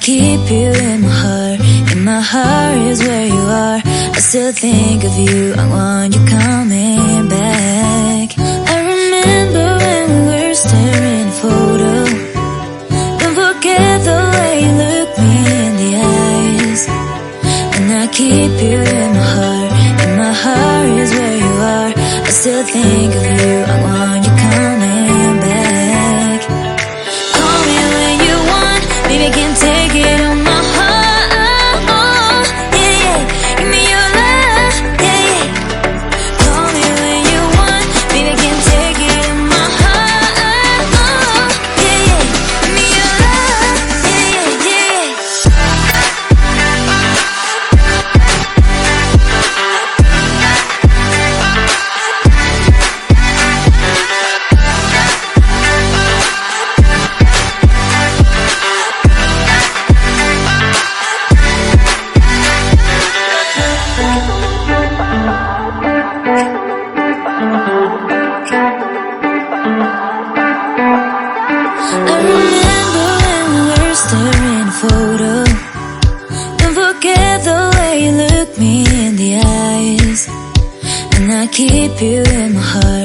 keep you in my heart. In my heart is where you are. I still think of you, I want you coming back. I remember when we were staring at a photo. Don't forget the way you look me in the eyes. And I keep you in my heart. In my heart is where you are. I still think of you, I want you coming back. Call me when you want, baby, I can't take it on my heart. Yeah, yeah, give me your love, yeah, yeah. Call me when you want, baby, I can't take it on my heart. Yeah, yeah, give me your love, yeah, yeah, yeah. I remember when we were staring at a photo. Don't forget the way you look me in the eyes. And I keep you in my heart.